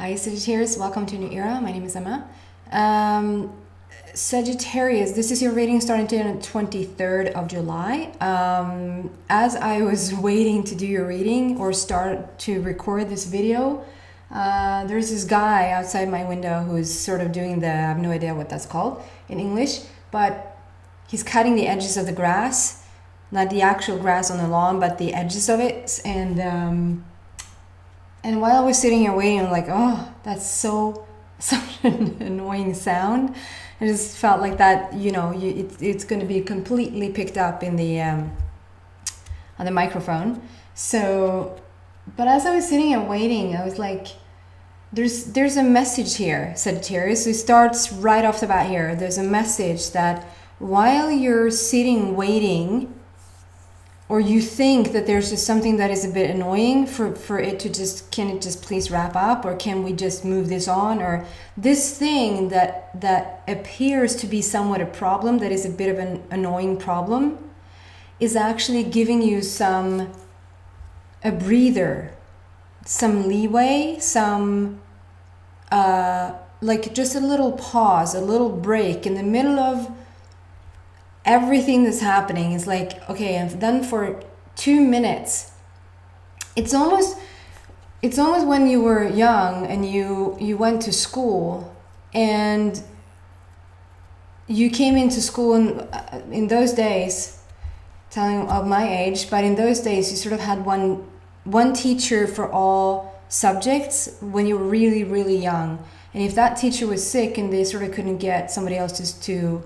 Hi Sagittarius, welcome to a new era. My name is Emma. Sagittarius, this is your reading starting on the 23rd of July. As I was waiting to do your reading or start to record this video, there's this guy outside my window who's sort of doing I have no idea what that's called in English, but he's cutting the edges of the grass, not the actual grass on the lawn, but the edges of it. And while I was sitting here waiting, I'm like, oh, that's such an annoying sound. I just felt like that, it's going to be completely picked up in the on the microphone. So, but as I was sitting here waiting, I was like, there's a message here, Sagittarius. So it starts right off the bat here. There's a message that while you're sitting waiting, or you think that there's just something that is a bit annoying for it to just, can it just please wrap up, or can we just move this on, or this thing that appears to be somewhat a problem, that is a bit of an annoying problem, is actually giving you a breather, some leeway, like just a little pause, a little break in the middle of everything that's happening. Is like, okay, I've done for 2 minutes. It's almost when you were young and you went to school and you came into school, and in those days, telling of my age, but in those days you sort of had one teacher for all subjects when you were really, really young. And if that teacher was sick and they sort of couldn't get somebody else to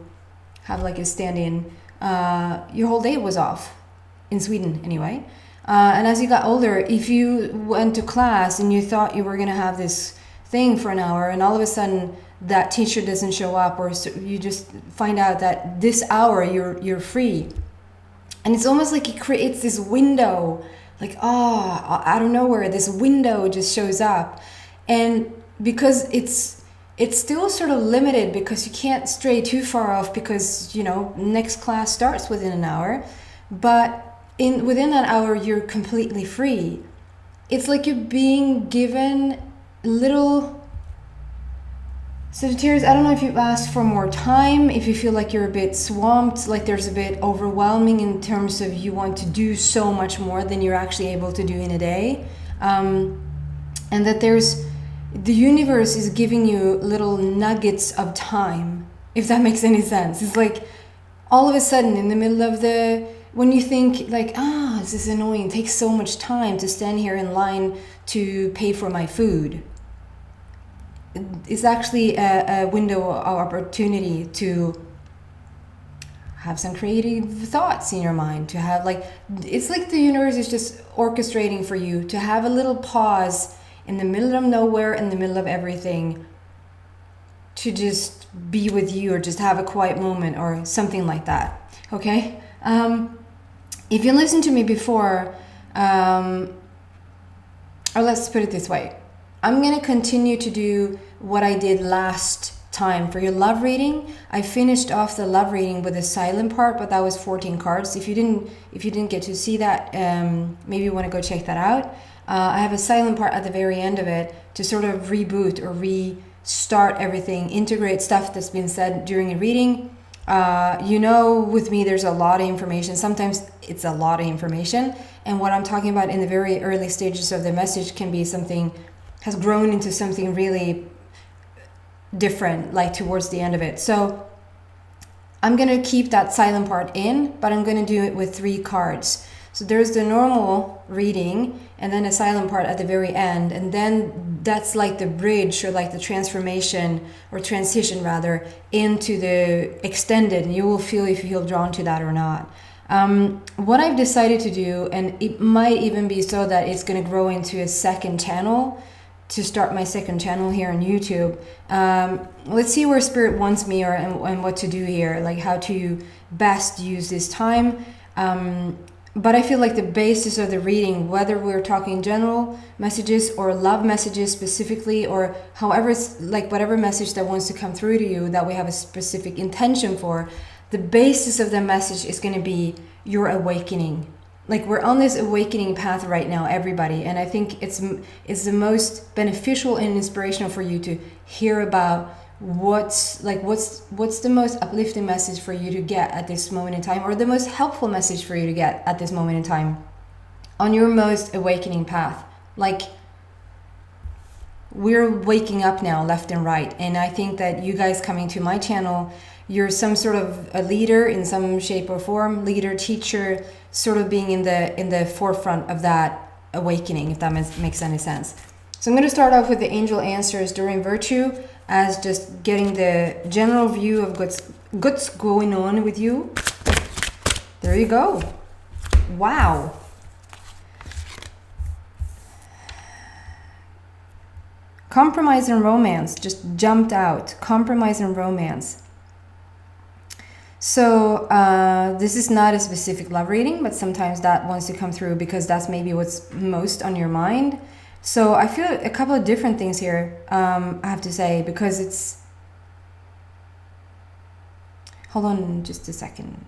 have like a stand-in, your whole day was off, in Sweden anyway. And as you got older, if you went to class and you thought you were going to have this thing for an hour, and all of a sudden that teacher doesn't show up, or you just find out that this hour you're free, and it's almost like it creates this window, like, out of nowhere, this window just shows up. And because it's still sort of limited, because you can't stray too far off, because next class starts within an hour, but within that hour you're completely free. It's like you're being given little, Sagittarius, I don't know if you've asked for more time, if you feel like you're a bit swamped, like there's a bit overwhelming in terms of you want to do so much more than you're actually able to do in a day, and that the universe is giving you little nuggets of time, if that makes any sense. It's like all of a sudden in the middle of when you think like, this is annoying, it takes so much time to stand here in line to pay for my food. It's actually a window of opportunity to have some creative thoughts in your mind, to have it's like the universe is just orchestrating for you to have a little pause in the middle of nowhere, in the middle of everything, to just be with you, or just have a quiet moment or something like that. Okay? If you listened to me before, or let's put it this way, I'm going to continue to do what I did last time for your love reading. I finished off the love reading with a silent part, but that was 14 cards. If you didn't get to see that, maybe you want to go check that out. I have a silent part at the very end of it to sort of reboot or restart everything, integrate stuff that's been said during a reading. With me, there's a lot of information. Sometimes it's a lot of information. And what I'm talking about in the very early stages of the message can be has grown into something really different, like towards the end of it. So I'm going to keep that silent part in, but I'm going to do it with 3 cards. So there's the normal reading, and then a silent part at the very end, and then that's like the bridge, or like the transformation, or transition rather, into the extended, and you will feel if you feel drawn to that or not. What I've decided to do, and it might even be so that it's going to grow into a second channel, to start my second channel here on YouTube. Let's see where Spirit wants me, and what to do here, like how to best use this time. But I feel like the basis of the reading, whether we're talking general messages or love messages specifically, or however, it's like whatever message that wants to come through to you that we have a specific intention for, the basis of the message is going to be your awakening. like we're on this awakening path right now, everybody, and I think it's the most beneficial and inspirational for you to hear about what's the most uplifting message for you to get at this moment in time, or the most helpful message for you to get at this moment in time on your most awakening path. Like, we're waking up now left and right, and I think that you guys coming to my channel, you're some sort of a leader in some shape or form, leader, teacher, sort of being in the forefront of that awakening, if that makes any sense. So I'm going to start off with the angel answers during Virtue, as just getting the general view of what's going on with you. There you go. Wow. Compromise and romance just jumped out. Compromise and romance. So this is not a specific love reading, but sometimes that wants to come through because that's maybe what's most on your mind. So I feel a couple of different things here, I have to say, because it's... Hold on just a second.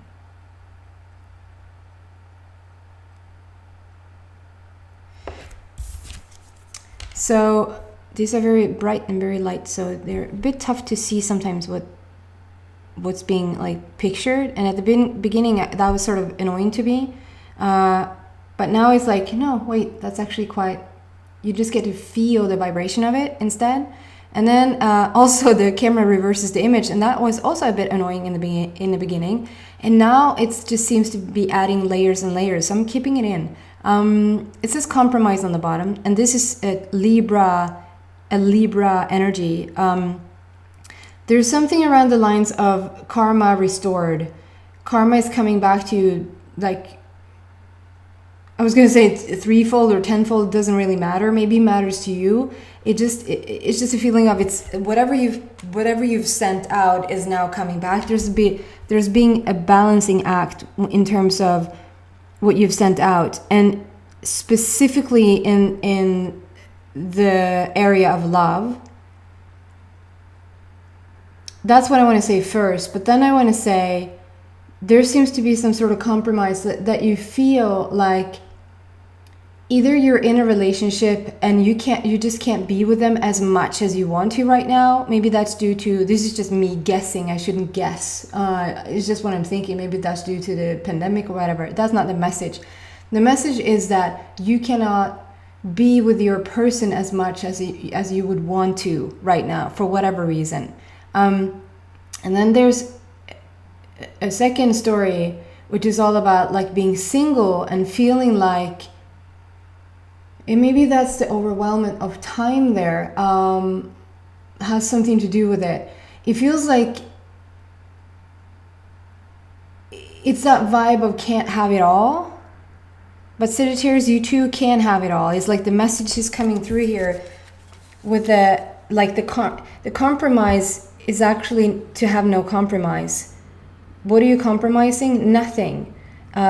So these are very bright and very light, so they're a bit tough to see sometimes what's being like pictured. And at the beginning that was sort of annoying to me, but now it's like, no, wait, that's actually quite... You just get to feel the vibration of it instead. And then also the camera reverses the image, and that was also a bit annoying in the beginning. And now it just seems to be adding layers and layers, so I'm keeping it in. It says compromise on the bottom, and this is a Libra energy. There's something around the lines of karma restored. Karma is coming back to you, like, I was going to say it's threefold or tenfold, doesn't really matter. Maybe it matters to you. It's just a feeling of it's whatever you've sent out is now coming back. There's being a balancing act in terms of what you've sent out, and specifically in the area of love. That's what I want to say first, but then I want to say there seems to be some sort of compromise that you feel like either you're in a relationship and you just can't be with them as much as you want to right now. Maybe that's due to, this is just me guessing, I shouldn't guess. It's just what I'm thinking. Maybe that's due to the pandemic or whatever. That's not the message. The message is that you cannot be with your person as much as you would want to right now for whatever reason. And then there's a second story, which is all about like being single and feeling like, and maybe that's the overwhelmment of time there, has something to do with it. It feels like it's that vibe of can't have it all. But Sagittarius, you too can have it all. It's like the message is coming through here with the compromise is actually to have no compromise. What are you compromising? Nothing.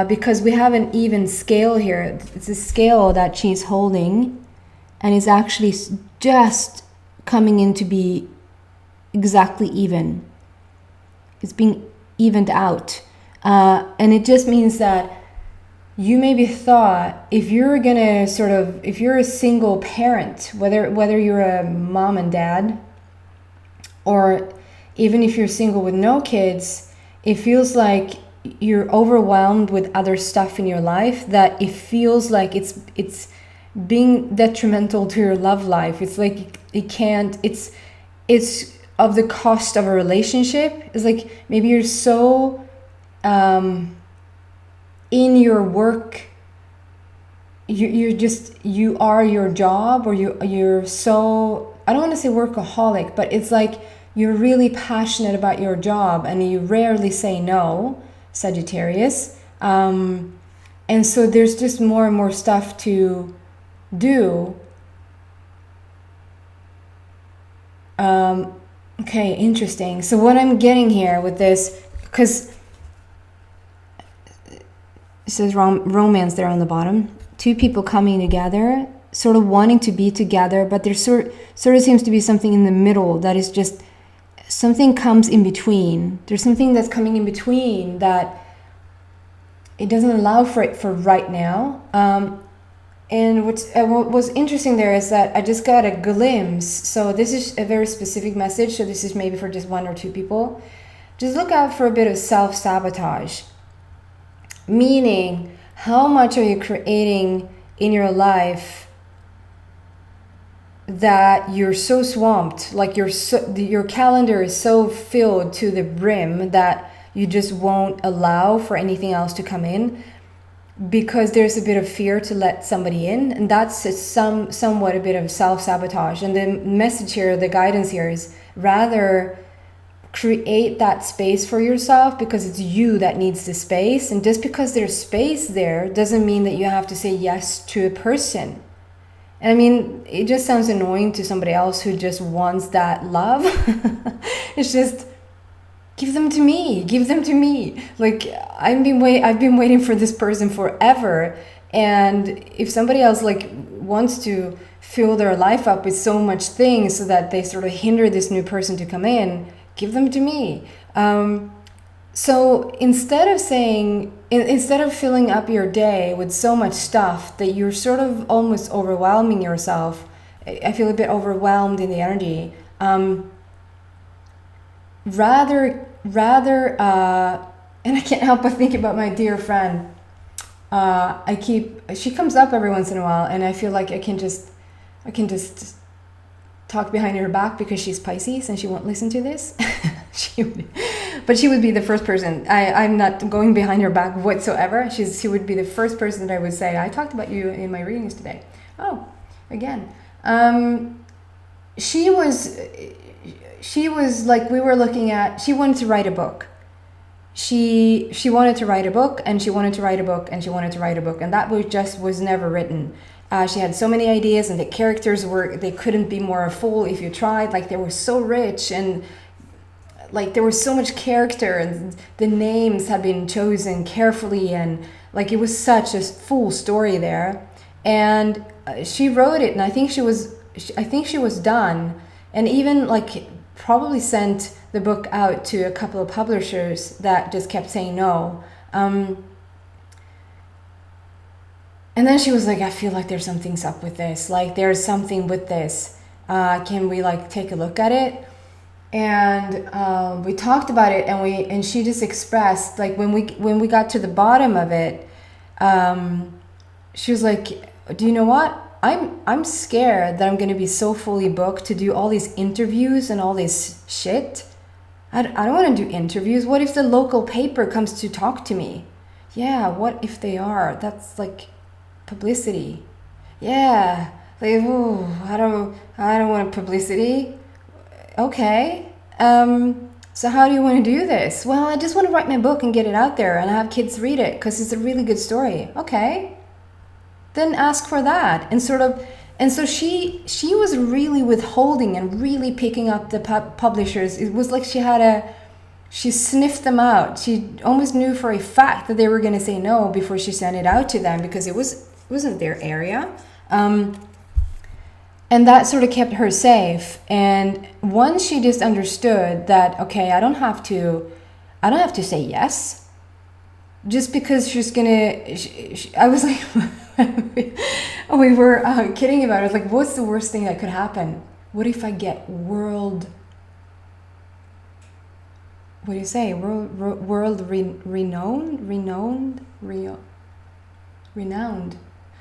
Because we have an even scale here. It's a scale that she's holding, and it's actually just coming in to be exactly even. It's being evened out. And it just means that you maybe thought if you're a single parent, whether you're a mom and dad, or even if you're single with no kids, it feels like you're overwhelmed with other stuff in your life, that it feels like it's being detrimental to your love life. It's like it's of the cost of a relationship. It's like maybe you're so in your work, you are your job, or you're so, I don't want to say workaholic, but it's like you're really passionate about your job and you rarely say no, Sagittarius. And so there's just more and more stuff to do. Okay, interesting. So what I'm getting here with this, because it says romance there on the bottom, two people coming together, sort of wanting to be together, but there sort of seems to be something in the middle that is just, something comes in between. There's something that's coming in between that it doesn't allow for it for right now. And what was interesting there is that I just got a glimpse. So this is a very specific message. So this is maybe for just one or two people. Just look out for a bit of self-sabotage. Meaning, how much are you creating in your life that you're so swamped, like your calendar is so filled to the brim that you just won't allow for anything else to come in, because there's a bit of fear to let somebody in, and that's somewhat a bit of self-sabotage. And the message here, the guidance here, is rather create that space for yourself, because it's you that needs the space. And just because there's space there doesn't mean that you have to say yes to a person. And I mean, it just sounds annoying to somebody else who just wants that love. It's just, give them to me. Like, I've been waiting for this person forever. And if somebody else like wants to fill their life up with so much things so that they sort of hinder this new person to come in, give them to me. So instead of filling up your day with so much stuff that you're sort of almost overwhelming yourself, I feel a bit overwhelmed in the energy. Rather, and I can't help but think about my dear friend. She comes up every once in a while, and I feel like I can just talk behind her back because she's Pisces and she won't listen to this. But she would be the first person. I'm not going behind her back whatsoever. She would be the first person that I would say, I talked about you in my readings today. Oh, again. She was like, we were looking at, she wanted to write a book. She wanted to write a book, and she wanted to write a book, and she wanted to write a book, and that was never written. She had so many ideas, and the characters they couldn't be more full if you tried. Like, they were so rich, and like there was so much character, and the names had been chosen carefully, and like it was such a full story there. And she wrote it, and I think she was done, and even like probably sent the book out to a couple of publishers that just kept saying no. And then she was like, I feel like there's something's up with this. Like, there's something with this. Can we like take a look at it? And we talked about it, and she just expressed, like, when we got to the bottom of it, she was like, do you know what? I'm scared that I'm going to be so fully booked to do all these interviews and all this shit. I don't want to do interviews. What if the local paper comes to talk to me? Yeah, what if they are? That's like publicity. Yeah, like, oh, I don't want publicity. Okay. So how do you want to do this? Well, I just want to write my book and get it out there and have kids read it because it's a really good story. Okay. Then ask for that. And so she was really withholding and really picking up the publishers. It was like she sniffed them out. She almost knew for a fact that they were going to say no before she sent it out to them, because it wasn't their area. And that sort of kept her safe. And once she just understood that, okay, I don't have to say yes, just because she's gonna. I was like, we were kidding about it. I was like, what's the worst thing that could happen? What if I get world? What do you say? Renowned.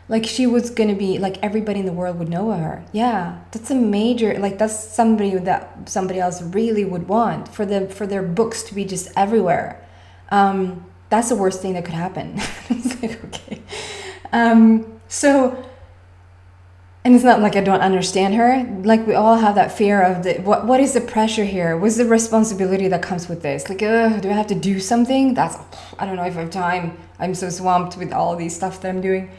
Like, she was going to be, like, everybody in the world would know her. Yeah, that's a major, like, that's somebody that somebody else really would want, for their books to be just everywhere. That's the worst thing that could happen. It's like, okay. So, and it's not like I don't understand her. Like, we all have that fear of what is the pressure here? What's the responsibility that comes with this? Like, do I have to do something? I don't know if I have time. I'm so swamped with all these stuff that I'm doing.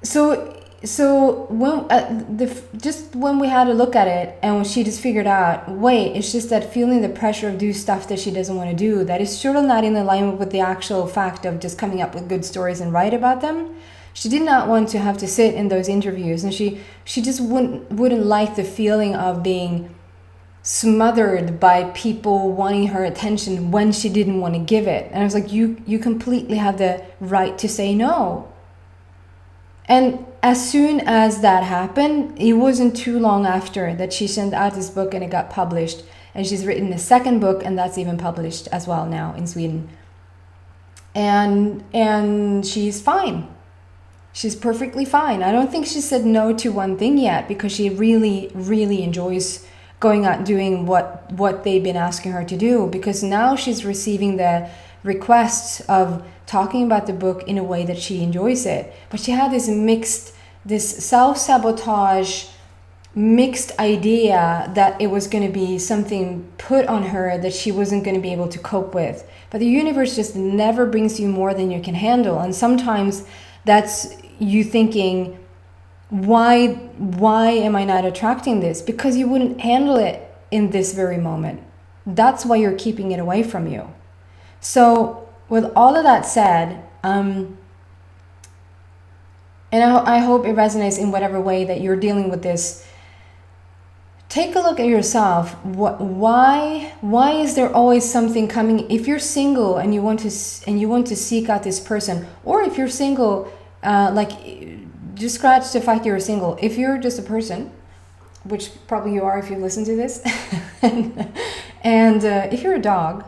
So when just when we had a look at it, and when she just figured out, wait, it's just that feeling the pressure of do stuff that she doesn't want to do, that is sort of not in alignment with the actual fact of just coming up with good stories and write about them. She did not want to have to sit in those interviews, and she just wouldn't like the feeling of being smothered by people wanting her attention when she didn't want to give it. And I was like, you completely have the right to say no. And as soon as that happened, it wasn't too long after that she sent out this book and it got published. And she's written a second book, and that's even published as well now in Sweden. And she's fine. She's perfectly fine. I don't think she said no to one thing yet, because she really, really enjoys going out doing what they've been asking her to do, because now she's receiving the requests of talking about the book in a way that she enjoys it. But she had this self-sabotage mixed idea that it was going to be something put on her that she wasn't going to be able to cope with. But the universe just never brings you more than you can handle. And sometimes that's you thinking, why am I not attracting this? Because you wouldn't handle it in this very moment. That's why you're keeping it away from you. So with all of that said, and I hope it resonates in whatever way that you're dealing with this. Take a look at yourself. Why is there always something coming? If you're single and you want to seek out this person, or if you're single, just scratch the fact you're single. If you're just a person, which probably you are if you listen to this, and if you're a dog,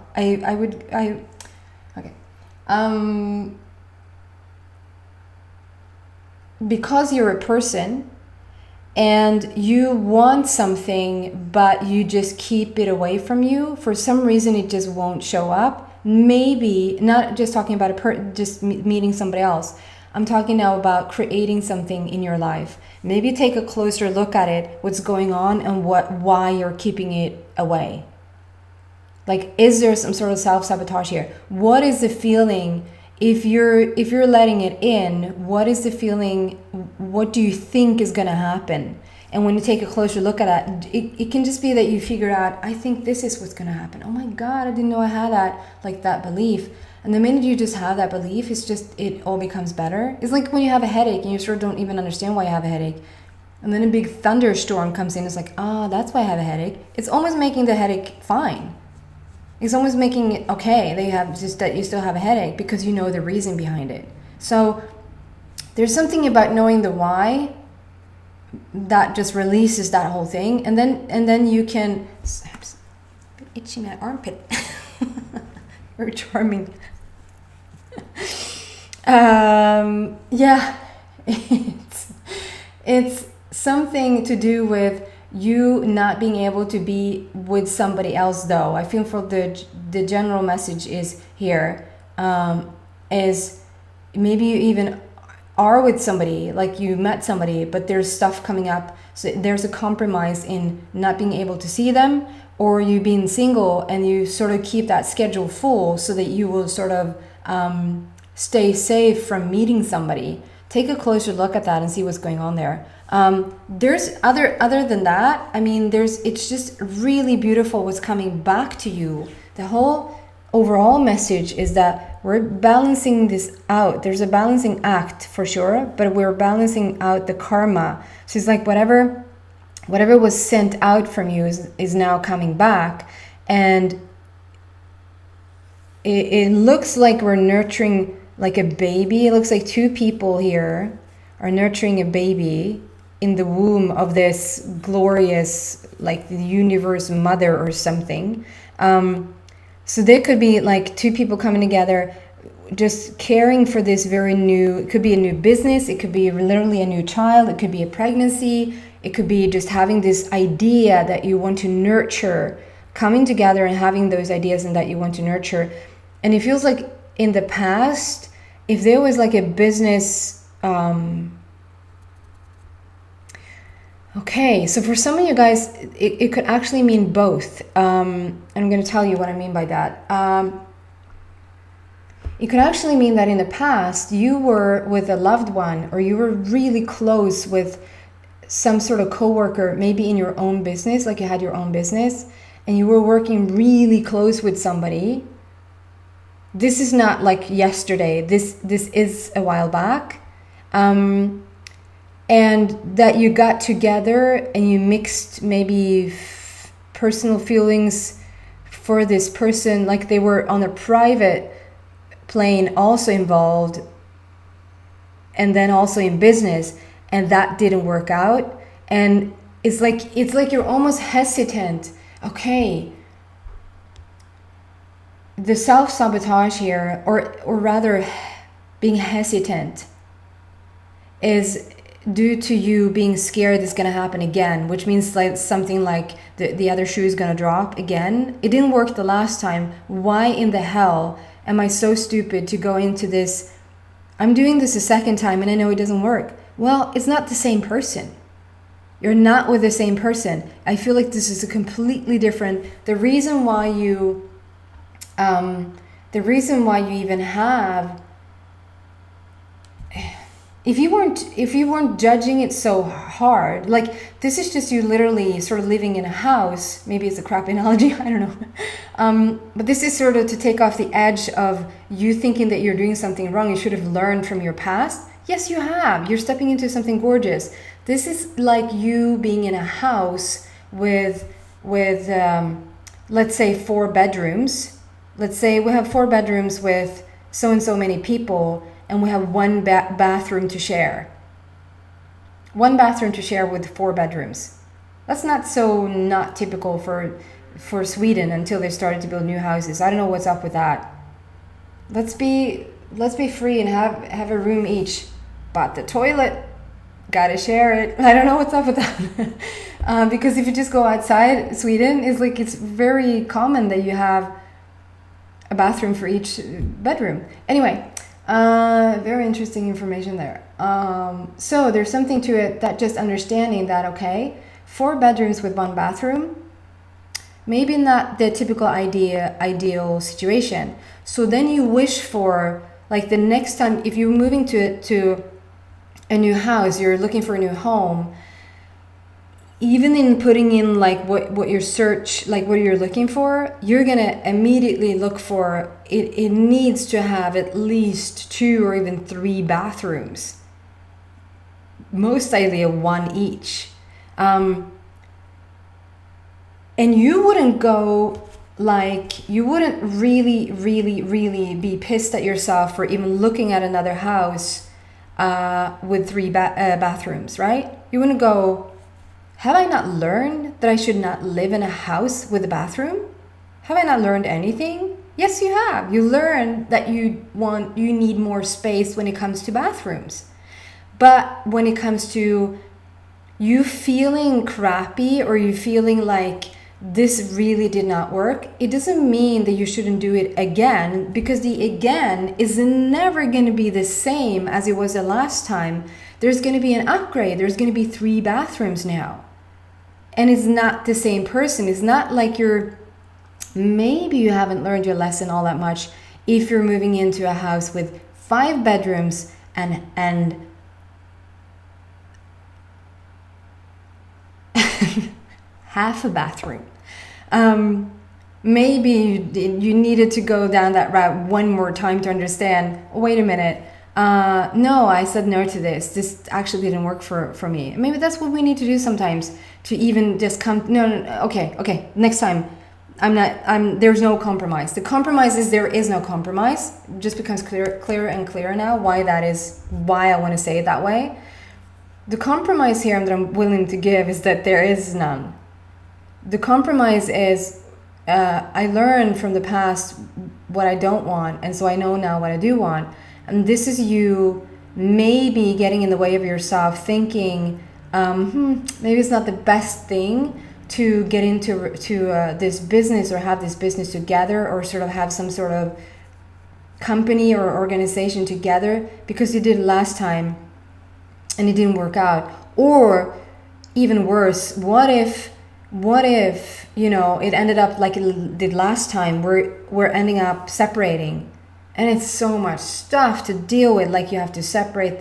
because you're a person and you want something, but you just keep it away from you, for some reason it just won't show up. Maybe, not just talking about just meeting somebody else. I'm talking now about creating something in your life. Maybe take a closer look at it, what's going on, and why you're keeping it away. Like, is there some sort of self-sabotage here? What is the feeling? If you're letting it in, what is the feeling? What do you think is going to happen? And when you take a closer look at it can just be that you figure out, I think this is what's going to happen. Oh my God, I didn't know I had that belief. And the minute you just have that belief, it all becomes better. It's like when you have a headache and you sort of don't even understand why you have a headache. And then a big thunderstorm comes in. It's like, that's why I have a headache. It's almost making the headache fine. It's almost making it okay that you still have a headache, because you know the reason behind it. So there's something about knowing the why that just releases that whole thing, and then you can. I'm itching my armpit. Very charming. It's something to do with you not being able to be with somebody else, though. I feel for the general message is here, is maybe you even are with somebody, like you met somebody, but there's stuff coming up. So there's a compromise in not being able to see them, or you being single and you sort of keep that schedule full so that you will sort of stay safe from meeting somebody. Take a closer look at that and see what's going on there. There's other than that, I mean, it's just really beautiful what's coming back to you. The whole overall message is that we're balancing this out. There's a balancing act for sure, but we're balancing out the karma. So it's like whatever was sent out from you is now coming back, and it looks like we're nurturing like a baby. It looks like two people here are nurturing a baby in the womb of this glorious, like the universe mother or something. So there could be like two people coming together, just caring for this very new, it could be a new business, it could be literally a new child, it could be a pregnancy, it could be just having this idea that you want to nurture, coming together and having those ideas and that you want to nurture. And it feels like in the past, if there was like a business, okay, so for some of you guys, it could actually mean both. And I'm going to tell you what I mean by that. It could actually mean that in the past, you were with a loved one, or you were really close with some sort of coworker, maybe in your own business, like you had your own business, and you were working really close with somebody. This is not like yesterday. This is a while back. And that you got together and you mixed maybe personal feelings for this person, like they were on a private plane also involved, and then also in business, and that didn't work out. And it's like you're almost hesitant. Okay, the self-sabotage here, or rather being hesitant, is due to you being scared it's going to happen again, which means like something like the other shoe is going to drop again. It didn't work the last time. Why in the hell am I so stupid to go into this? I'm doing this a second time and I know it doesn't work. Well, it's not the same person. You're not with the same person. I feel like this is a completely different. The reason why you even have, if you weren't judging it so hard, like this is just you literally sort of living in a house. Maybe it's a crap analogy, I don't know. But this is sort of to take off the edge of you thinking that you're doing something wrong. You should have learned from your past. Yes, you have. You're stepping into something gorgeous. This is like you being in a house with let's say 4 bedrooms. Let's say we have 4 bedrooms with so and so many people, and we have one bathroom to share. One bathroom to share with 4 bedrooms. That's not typical for Sweden until they started to build new houses. I don't know what's up with that. Let's be free and have a room each, but the toilet, gotta share it. I don't know what's up with that. Because if you just go outside Sweden, it's very common that you have a bathroom for each bedroom. Anyway, very interesting information there. So there's something to it, that just understanding that, okay, 4 bedrooms with 1 bathroom, maybe not the typical ideal situation. So then you wish for, like, the next time, if you're moving to a new house, you're looking for a new home, even in putting in like what your search, like what you're looking for, you're gonna immediately look for it needs to have at least 2 or even 3 bathrooms, most likely 1 each. And you wouldn't really be pissed at yourself for even looking at another house with 3 bathrooms, right? You wouldn't go, have I not learned that I should not live in a house with a bathroom? Have I not learned anything? Yes, you have. You learned that you need more space when it comes to bathrooms. But when it comes to you feeling crappy, or you feeling like this really did not work, it doesn't mean that you shouldn't do it again, because the again is never going to be the same as it was the last time. There's going to be an upgrade. There's going to be 3 bathrooms now. And it's not the same person. It's not like maybe you haven't learned your lesson all that much if you're moving into a house with 5 bedrooms and half a bathroom. Maybe you needed to go down that route one more time to understand, wait a minute, no, I said no to this. This actually didn't work for me. Maybe that's what we need to do sometimes, to even just come, no, okay, next time, there's no compromise. The compromise is there is no compromise. It just becomes clearer and clearer now why I want to say it that way. The compromise here that I'm willing to give is that there is none. The compromise is, I learned from the past what I don't want, and so I know now what I do want. And this is you maybe getting in the way of yourself, thinking, maybe it's not the best thing to get into this business, or have this business together, or sort of have some sort of company or organization together, because you did it last time and it didn't work out. Or even worse, what if it ended up like it did last time, we're ending up separating, and it's so much stuff to deal with. Like you have to separate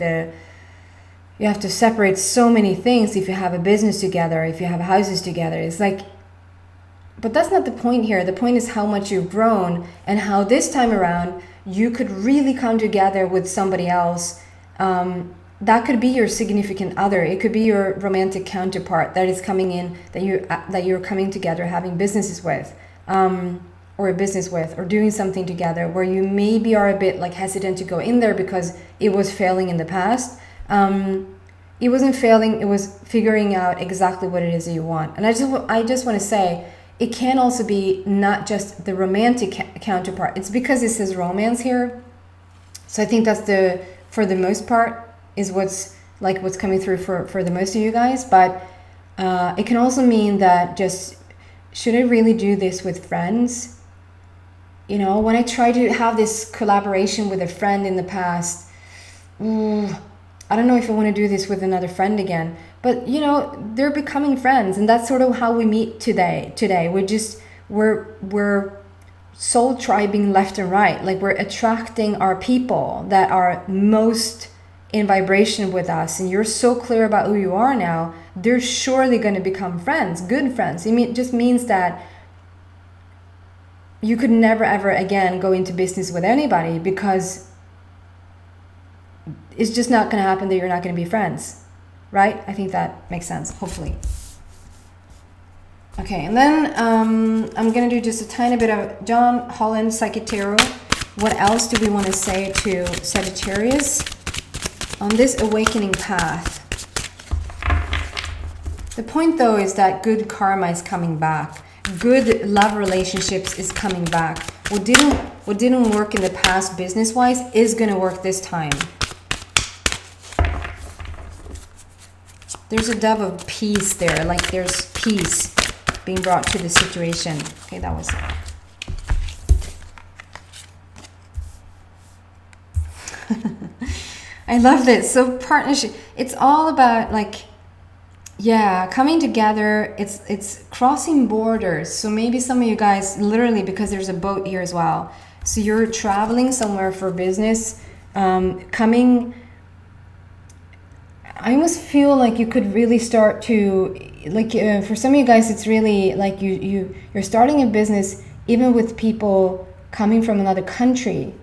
so many things if you have a business together, if you have houses together. It's like, but that's not the point here. The point is how much you've grown, and how this time around you could really come together with somebody else, that could be your significant other. It could be your romantic counterpart that is coming in, that you're coming together, having businesses with, or a business with, or doing something together, where you maybe are a bit like hesitant to go in there because it was failing in the past. It wasn't failing, it was figuring out exactly what it is that you want. And I just want to say, it can also be not just the romantic counterpart. It's because it says romance here. So I think that's for the most part, is what's coming through for the most of you guys. But it can also mean that just, should I really do this with friends? You know, when I try to have this collaboration with a friend in the past, I don't know if I want to do this with another friend again. But, you know, they're becoming friends, and that's sort of how we meet today. We're soul tribing left and right. Like, we're attracting our people that are most in vibration with us, and you're so clear about who you are now, they're surely going to become friends, good friends. It just means that you could never ever again go into business with anybody, because it's just not going to happen that you're not going to be friends, right? I think that makes sense, hopefully. Okay, and then I'm going to do just a tiny bit of John Holland Psychic Tarot. What else do we want to say to Sagittarius on this awakening path? The point, though, is that good karma is coming back. Good love relationships is coming back. What didn't work in the past business-wise is going to work this time. There's a dove of peace there, like there's peace being brought to the situation. Okay, that was it. I love this. So partnership, it's all about like, yeah, coming together. It's crossing borders. So maybe some of you guys, literally, because there's a boat here as well. So you're traveling somewhere for business, coming. I almost feel like you could really start to, like, for some of you guys, it's really like you're starting a business even with people coming from another country.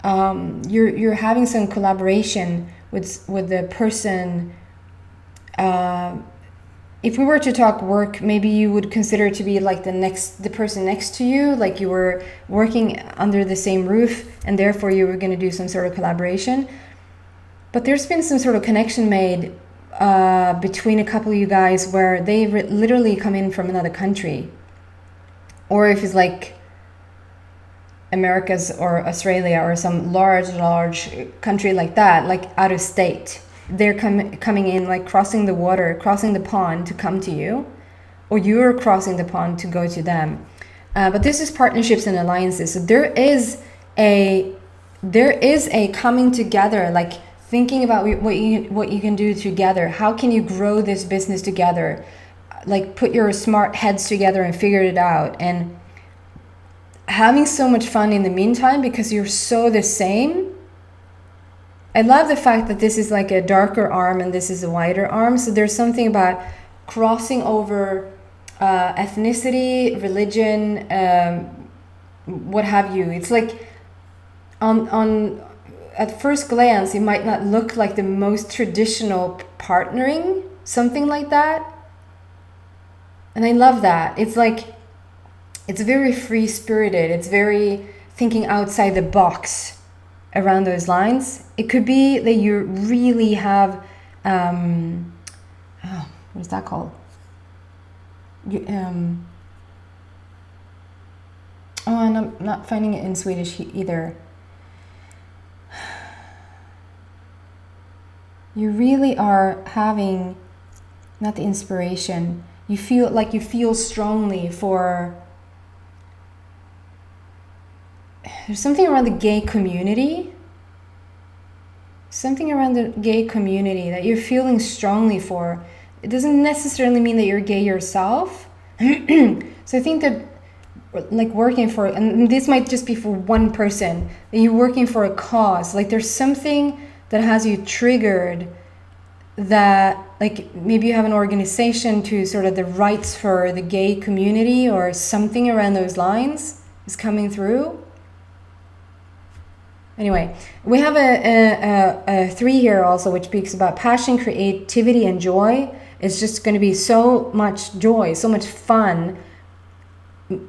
You're having some collaboration with the person. If we were to talk work, maybe you would consider it to be like the person next to you, like you were working under the same roof, and therefore you were going to do some sort of collaboration. But there's been some sort of connection made between a couple of you guys where they literally come in from another country. Or if it's like Americas or Australia or some large country like that, like out of state. They're coming in, like crossing the water, crossing the pond to come to you. Or you're crossing the pond to go to them. But this is partnerships and alliances. So there is a coming together, like thinking about what you can do together. How can you grow this business together? Like put your smart heads together and figure it out. And having so much fun in the meantime because you're so the same. I love the fact that this is like a darker arm and this is a wider arm. So there's something about crossing over ethnicity, religion, what have you. It's like on at first glance, it might not look like the most traditional partnering, something like that. And I love that. It's like, it's very free-spirited. It's very thinking outside the box around those lines. It could be that you really have, what is that called? I'm not finding it in Swedish either. You really are having, not the inspiration, you feel strongly for, there's something around the gay community. Something around the gay community that you're feeling strongly for. It doesn't necessarily mean that you're gay yourself. So I think that like working for, and this might just be for one person, that you're working for a cause. Like there's something that has you triggered, that like maybe you have an organization to sort of the rights for the gay community or something around those lines is coming through. Anyway, we have a 3 here also, which speaks about passion, creativity, and joy. It's just going to be so much joy, so much fun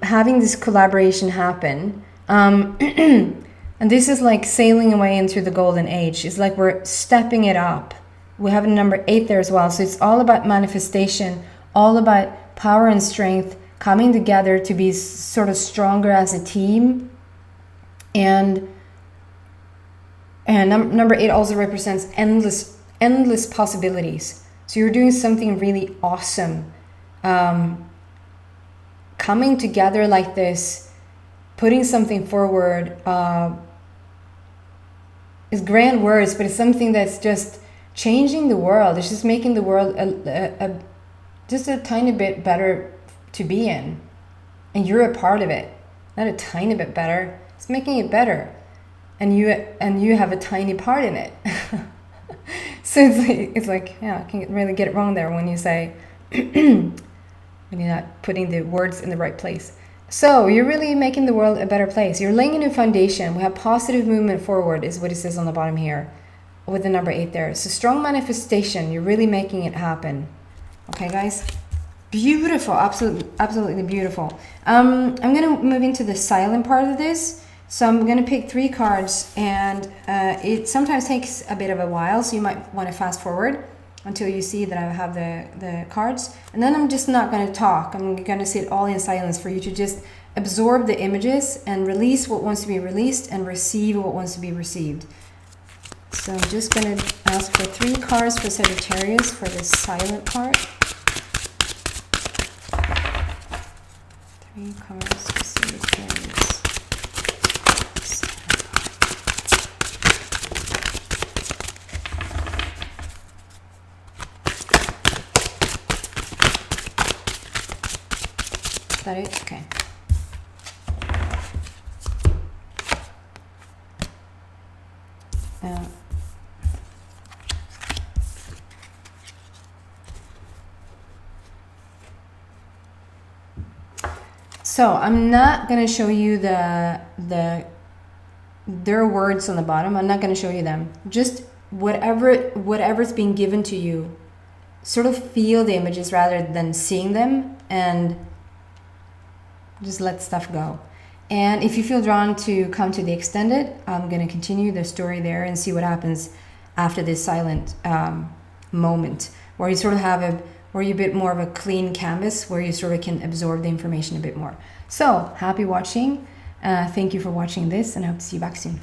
having this collaboration happen. And this is like sailing away into the golden age. It's like we're stepping it up. We have a number 8 there as well. So it's all about manifestation, all about power and strength coming together to be sort of stronger as a team. And number 8 also represents endless possibilities. So you're doing something really awesome. Coming together like this, putting something forward, is grand words, but it's something that's just changing the world. It's just making the world just a tiny bit better to be in. And you're a part of it. Not a tiny bit better. It's making it better. And you have a tiny part in it. So it's like, yeah, I can't really get it wrong there when you say, when you're not putting the words in the right place. So you're really making the world a better place. You're laying a new foundation. We have positive movement forward is what it says on the bottom here with the number 8 there. So strong manifestation. You're really making it happen. Okay, guys? Beautiful. Absolutely beautiful. I'm going to move into the silent part of this. So I'm going to pick 3 cards, and it sometimes takes a bit of a while, so you might want to fast forward until you see that I have the cards. And then I'm just not going to talk. I'm going to sit all in silence for you to just absorb the images and release what wants to be released and receive what wants to be received. So I'm just going to ask for 3 cards for Sagittarius for the silent part. 3 cards for Sagittarius. Is that it? Okay. So I'm not going to show you their words on the bottom. I'm not going to show you them. Just whatever's being given to you, sort of feel the images rather than seeing them, and just let stuff go. And if you feel drawn to come to the extended, I'm going to continue the story there and see what happens after this silent moment, where you sort of have where you're a bit more of a clean canvas, where you sort of can absorb the information a bit more. So happy watching. Thank you for watching this, and I hope to see you back soon.